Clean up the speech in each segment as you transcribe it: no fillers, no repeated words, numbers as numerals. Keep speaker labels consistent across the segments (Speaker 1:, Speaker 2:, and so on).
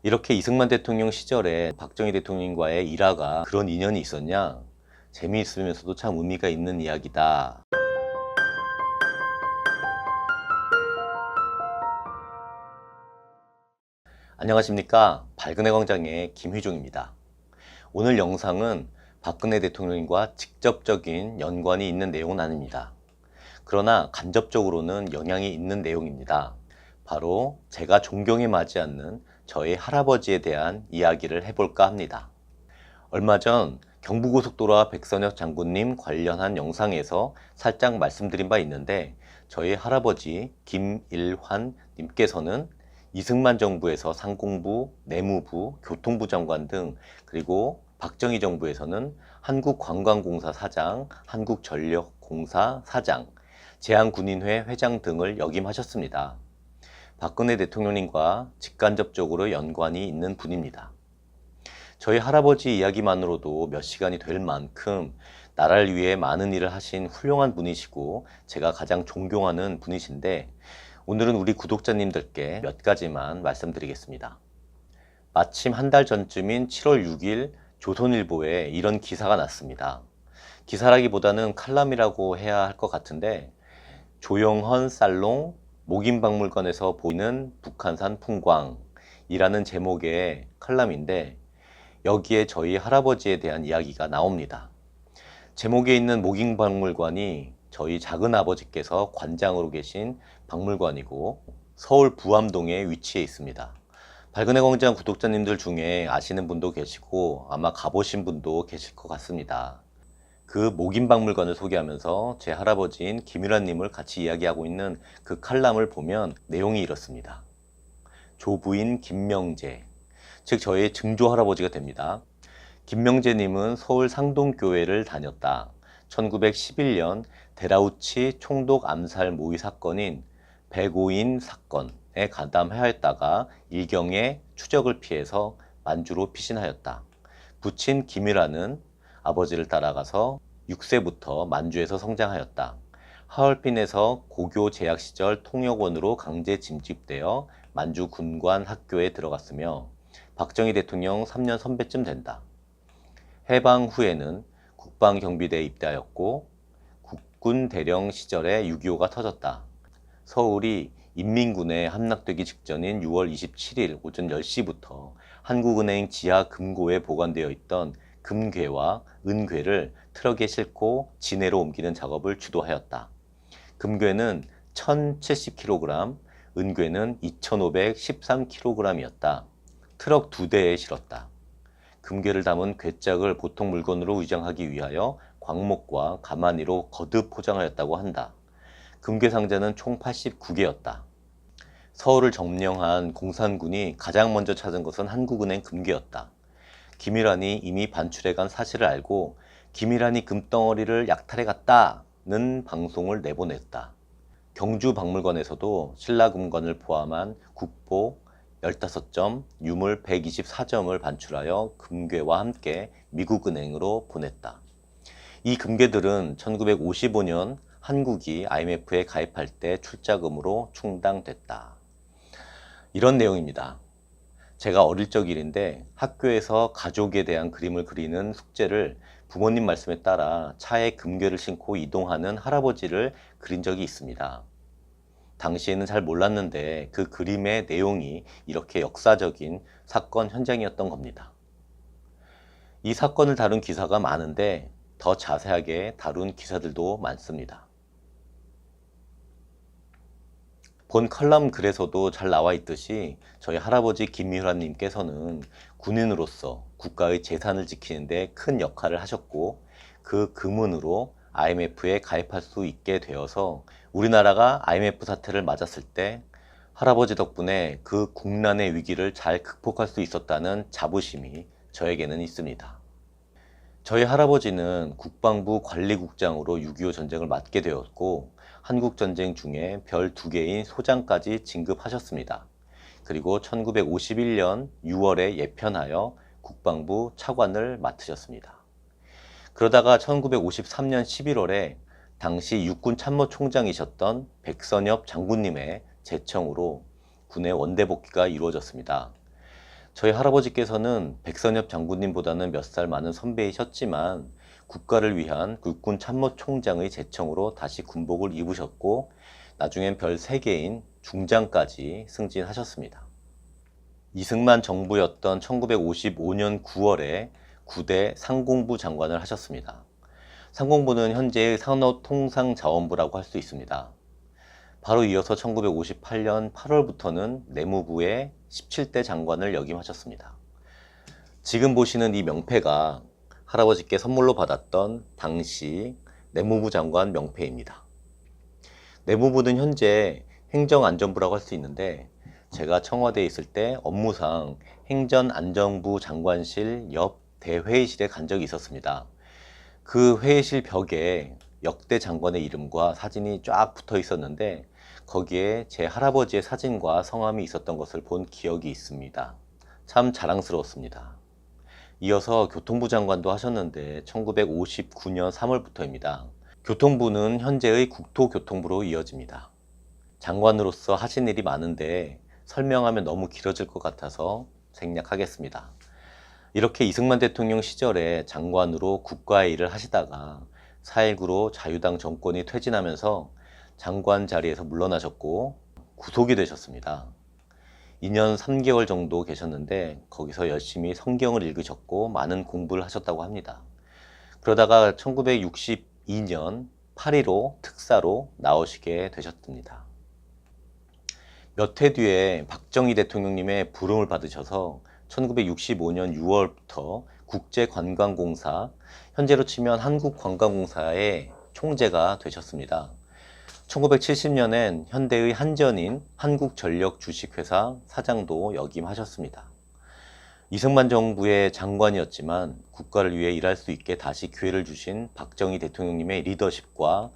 Speaker 1: 이렇게 이승만 대통령 시절에 박정희 대통령과의 일화가 그런 인연이 있었냐? 재미있으면서도 참 의미가 있는 이야기다. 안녕하십니까? 발근해 광장의 김휘종입니다. 오늘 영상은 박근혜 대통령과 직접적인 연관이 있는 내용은 아닙니다. 그러나 간접적으로는 영향이 있는 내용입니다. 바로 제가 존경에 맞지 않는 저희 할아버지에 대한 이야기를 해볼까 합니다. 얼마 전 경부고속도로와 백선엽 장군님 관련한 영상에서 살짝 말씀드린 바 있는데, 저희 할아버지 김일환 님께서는 이승만 정부에서 상공부, 내무부, 교통부 장관 등, 그리고 박정희 정부에서는 한국관광공사 사장, 한국전력공사 사장, 제한군인회 회장 등을 역임하셨습니다. 박근혜 대통령님과 직간접적으로 연관이 있는 분입니다. 저희 할아버지 이야기만으로도 몇 시간이 될 만큼 나라를 위해 많은 일을 하신 훌륭한 분이시고 제가 가장 존경하는 분이신데, 오늘은 우리 구독자님들께 몇 가지만 말씀드리겠습니다. 마침 한 달 전쯤인 7월 6일 조선일보에 이런 기사가 났습니다. 기사라기보다는 칼럼이라고 해야 할 것 같은데, 조영헌 살롱 목인박물관에서 보이는 북한산 풍광이라는 제목의 칼럼인데, 여기에 저희 할아버지에 대한 이야기가 나옵니다. 제목에 있는 목인박물관이 저희 작은아버지께서 관장으로 계신 박물관이고 서울 부암동에 위치해 있습니다. 발근해 광장 구독자님들 중에 아시는 분도 계시고 아마 가보신 분도 계실 것 같습니다. 그 목인박물관을 소개하면서 제 할아버지인 김일환님을 같이 이야기하고 있는 그 칼럼을 보면 내용이 이렇습니다. 조부인 김명재, 즉 저의 증조 할아버지가 됩니다. 김명재님은 서울 상동교회를 다녔다. 1911년 데라우치 총독 암살 모의 사건인 백오인 사건에 가담하였다가 일경의 추적을 피해서 만주로 피신하였다. 부친 김일환은 아버지를 따라가서 6세부터 만주에서 성장하였다. 하얼빈에서 고교 재학 시절 통역원으로 강제 짐집되어 만주 군관 학교에 들어갔으며 박정희 대통령 3년 선배쯤 된다. 해방 후에는 국방경비대에 입대하였고 국군 대령 시절에 6.25가 터졌다. 서울이 인민군에 함락되기 직전인 6월 27일 오전 10시부터 한국은행 지하 금고에 보관되어 있던 금괴와 은괴를 트럭에 싣고 진해로 옮기는 작업을 주도하였다. 금괴는 1070kg, 은괴는 2513kg이었다. 트럭 2대에 실었다. 금괴를 담은 괴짝을 보통 물건으로 위장하기 위하여 광목과 가마니로 거듭 포장하였다고 한다. 금괴 상자는 총 89개였다. 서울을 점령한 공산군이 가장 먼저 찾은 것은 한국은행 금괴였다. 김일환이 이미 반출해간 사실을 알고 김일환이 금덩어리를 약탈해 갔다는 방송을 내보냈다. 경주박물관에서도 신라금관을 포함한 국보 15점, 유물 124점을 반출하여 금괴와 함께 미국은행으로 보냈다. 이 금괴들은 1955년 한국이 IMF에 가입할 때 출자금으로 충당됐다. 이런 내용입니다. 제가 어릴 적 일인데 학교에서 가족에 대한 그림을 그리는 숙제를 부모님 말씀에 따라 차에 금괴를 싣고 이동하는 할아버지를 그린 적이 있습니다. 당시에는 잘 몰랐는데 그 그림의 내용이 이렇게 역사적인 사건 현장이었던 겁니다. 이 사건을 다룬 기사가 많은데 더 자세하게 다룬 기사들도 많습니다. 본 칼럼 글에서도 잘 나와 있듯이 저희 할아버지 김일환님께서는 군인으로서 국가의 재산을 지키는데 큰 역할을 하셨고, 그 금은으로 IMF에 가입할 수 있게 되어서 우리나라가 IMF 사태를 맞았을 때 할아버지 덕분에 그 국난의 위기를 잘 극복할 수 있었다는 자부심이 저에게는 있습니다. 저희 할아버지는 국방부 관리국장으로 6.25 전쟁을 맡게 되었고 한국전쟁 중에 별 2개인 소장까지 진급하셨습니다. 그리고 1951년 6월에 예편하여 국방부 차관을 맡으셨습니다. 그러다가 1953년 11월에 당시 육군 참모총장이셨던 백선엽 장군님의 제청으로 군의 원대 복귀가 이루어졌습니다. 저희 할아버지께서는 백선엽 장군님보다는 몇 살 많은 선배이셨지만 국가를 위한 육군 참모총장의 제청으로 다시 군복을 입으셨고 나중엔 별 3개인 중장까지 승진하셨습니다. 이승만 정부였던 1955년 9월에 구대 상공부 장관을 하셨습니다. 상공부는 현재의 산업통상자원부라고 할 수 있습니다. 바로 이어서 1958년 8월부터는 내무부의 17대 장관을 역임하셨습니다. 지금 보시는 이 명패가 할아버지께 선물로 받았던 당시 내무부 장관 명패입니다. 내무부는 현재 행정안전부라고 할 수 있는데 제가 청와대에 있을 때 업무상 행전안전부 장관실 옆 대회의실에 간 적이 있었습니다. 그 회의실 벽에 역대 장관의 이름과 사진이 쫙 붙어 있었는데 거기에 제 할아버지의 사진과 성함이 있었던 것을 본 기억이 있습니다. 참 자랑스러웠습니다. 이어서 교통부 장관도 하셨는데 1959년 3월부터입니다. 교통부는 현재의 국토교통부로 이어집니다. 장관으로서 하신 일이 많은데 설명하면 너무 길어질 것 같아서 생략하겠습니다. 이렇게 이승만 대통령 시절에 장관으로 국가의 일을 하시다가 4.19로 자유당 정권이 퇴진하면서 장관 자리에서 물러나셨고 구속이 되셨습니다. 2년 3개월 정도 계셨는데 거기서 열심히 성경을 읽으셨고 많은 공부를 하셨다고 합니다. 그러다가 1962년 8.15 특사로 나오시게 되셨습니다. 몇 해 뒤에 박정희 대통령님의 부름을 받으셔서 1965년 6월부터 국제관광공사, 현재로 치면 한국관광공사의 총재가 되셨습니다. 1970년엔 현대의 한전인 한국전력 주식회사 사장도 역임하셨습니다. 이승만 정부의 장관이었지만 국가를 위해 일할 수 있게 다시 기회를 주신 박정희 대통령님의 리더십과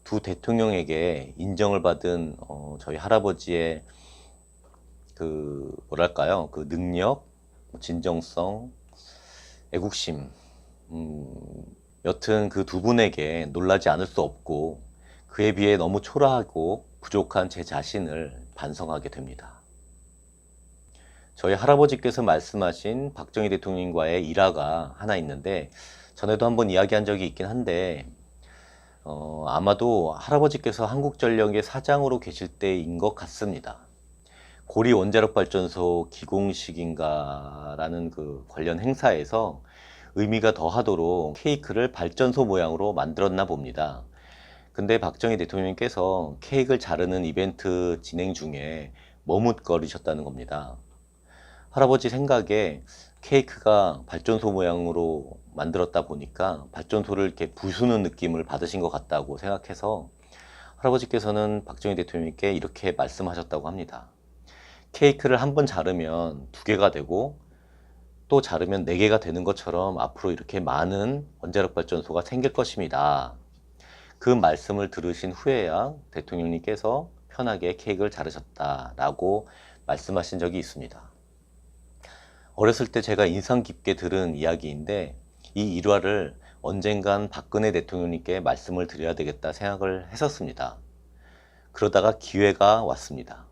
Speaker 1: 두 대통령에게 인정을 받은 저희 할아버지의 그 능력, 진정성, 애국심, 여튼 그 두 분에게 놀라지 않을 수 없고 그에 비해 너무 초라하고 부족한 제 자신을 반성하게 됩니다. 저희 할아버지께서 말씀하신 박정희 대통령과의 일화가 하나 있는데 전에도 한번 이야기한 적이 있긴 한데 아마도 할아버지께서 한국전력의 사장으로 계실 때인 것 같습니다. 고리 원자력발전소 기공식인가 라는 그 관련 행사에서 의미가 더하도록 케이크를 발전소 모양으로 만들었나 봅니다. 근데 박정희 대통령께서 케이크를 자르는 이벤트 진행 중에 머뭇거리셨다는 겁니다. 할아버지 생각에 케이크가 발전소 모양으로 만들었다 보니까 발전소를 이렇게 부수는 느낌을 받으신 것 같다고 생각해서 할아버지께서는 박정희 대통령께 이렇게 말씀하셨다고 합니다. 케이크를 한 번 자르면 2개가 되고 또 자르면 4개가 되는 것처럼 앞으로 이렇게 많은 원자력 발전소가 생길 것입니다. 그 말씀을 들으신 후에야 대통령님께서 편하게 케이크를 자르셨다라고 말씀하신 적이 있습니다. 어렸을 때 제가 인상 깊게 들은 이야기인데 이 일화를 언젠간 박근혜 대통령님께 말씀을 드려야 되겠다 생각을 했었습니다. 그러다가 기회가 왔습니다.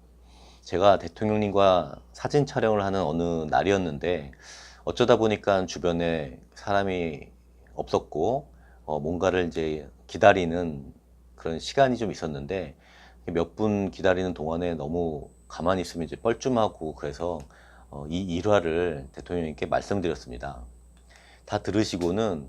Speaker 1: 제가 대통령님과 사진 촬영을 하는 어느 날이었는데 어쩌다 보니까 주변에 사람이 없었고 뭔가를 이제 기다리는 그런 시간이 좀 있었는데 몇 분 기다리는 동안에 너무 가만히 있으면 이제 뻘쭘하고 그래서 이 일화를 대통령님께 말씀드렸습니다. 다 들으시고는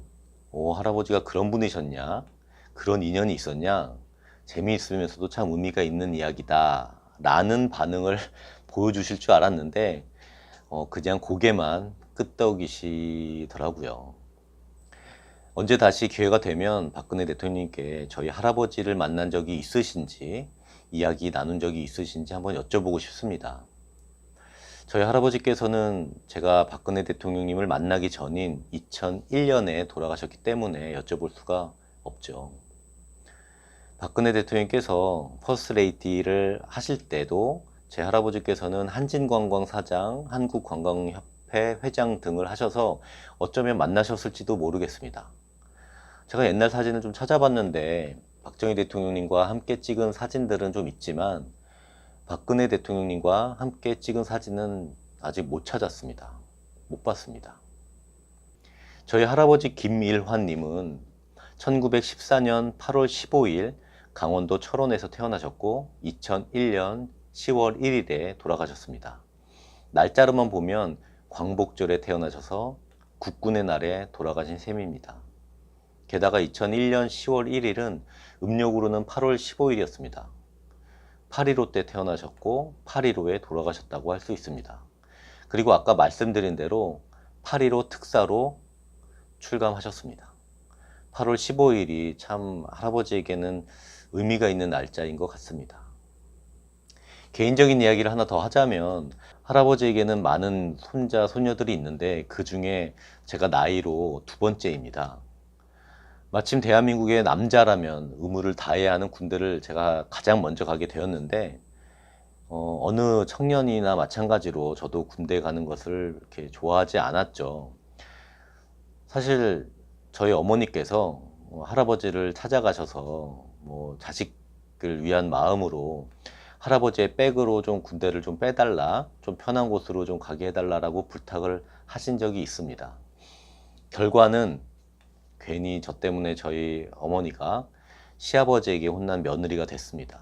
Speaker 1: 할아버지가 그런 분이셨냐? 그런 인연이 있었냐? 재미있으면서도 참 의미가 있는 이야기다 라는 반응을 보여주실 줄 알았는데 그냥 고개만 끄덕이시더라고요. 언제 다시 기회가 되면 박근혜 대통령님께 저희 할아버지를 만난 적이 있으신지 이야기 나눈 적이 있으신지 한번 여쭤보고 싶습니다. 저희 할아버지께서는 제가 박근혜 대통령님을 만나기 전인 2001년에 돌아가셨기 때문에 여쭤볼 수가 없죠. 박근혜 대통령께서 퍼스트레이디를 하실 때도 제 할아버지께서는 한진관광 사장, 한국관광협회 회장 등을 하셔서 어쩌면 만나셨을지도 모르겠습니다. 제가 옛날 사진을 좀 찾아봤는데 박정희 대통령님과 함께 찍은 사진들은 좀 있지만 박근혜 대통령님과 함께 찍은 사진은 아직 못 찾았습니다. 못 봤습니다. 저희 할아버지 김일환님은 1914년 8월 15일 강원도 철원에서 태어나셨고 2001년 10월 1일에 돌아가셨습니다. 날짜로만 보면 광복절에 태어나셔서 국군의 날에 돌아가신 셈입니다. 게다가 2001년 10월 1일은 음력으로는 8월 15일이었습니다. 8.15 때 태어나셨고 8.15에 돌아가셨다고 할 수 있습니다. 그리고 아까 말씀드린 대로 8.15 특사로 출감하셨습니다. 8월 15일이 참 할아버지에게는 의미가 있는 날짜인 것 같습니다. 개인적인 이야기를 하나 더 하자면 할아버지에게는 많은 손자, 손녀들이 있는데 그 중에 제가 나이로 두 번째입니다. 마침 대한민국의 남자라면 의무를 다해야 하는 군대를 제가 가장 먼저 가게 되었는데 어느 청년이나 마찬가지로 저도 군대에 가는 것을 이렇게 좋아하지 않았죠. 사실 저희 어머니께서 할아버지를 찾아가셔서 자식을 위한 마음으로 할아버지의 백으로 좀 군대를 좀 빼달라, 좀 편한 곳으로 좀 가게 해달라고 부탁을 하신 적이 있습니다. 결과는 괜히 저 때문에 저희 어머니가 시아버지에게 혼난 며느리가 됐습니다.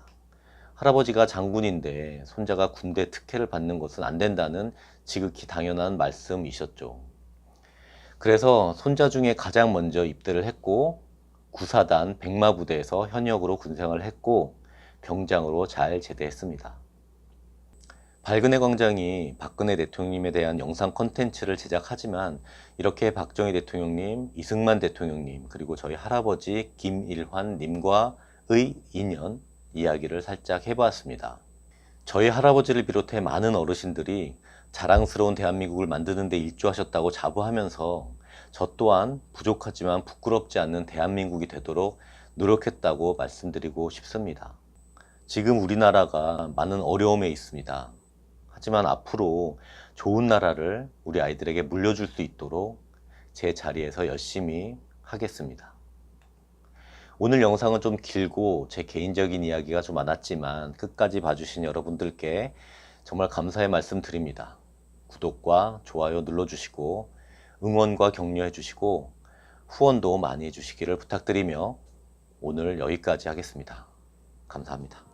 Speaker 1: 할아버지가 장군인데 손자가 군대 특혜를 받는 것은 안 된다는 지극히 당연한 말씀이셨죠. 그래서 손자 중에 가장 먼저 입대를 했고 구사단 백마부대에서 현역으로 군생활을 했고 병장으로 잘 제대했습니다. 박근혜 광장이 박근혜 대통령님에 대한 영상 콘텐츠를 제작하지만 이렇게 박정희 대통령님, 이승만 대통령님, 그리고 저희 할아버지 김일환님과의 인연 이야기를 살짝 해보았습니다. 저희 할아버지를 비롯해 많은 어르신들이 자랑스러운 대한민국을 만드는 데 일조하셨다고 자부하면서 저 또한 부족하지만 부끄럽지 않는 대한민국이 되도록 노력했다고 말씀드리고 싶습니다. 지금 우리나라가 많은 어려움에 있습니다. 하지만 앞으로 좋은 나라를 우리 아이들에게 물려줄 수 있도록 제 자리에서 열심히 하겠습니다. 오늘 영상은 좀 길고 제 개인적인 이야기가 좀 많았지만 끝까지 봐주신 여러분들께 정말 감사의 말씀 드립니다. 구독과 좋아요 눌러주시고 응원과 격려해 주시고 후원도 많이 해주시기를 부탁드리며 오늘 여기까지 하겠습니다. 감사합니다.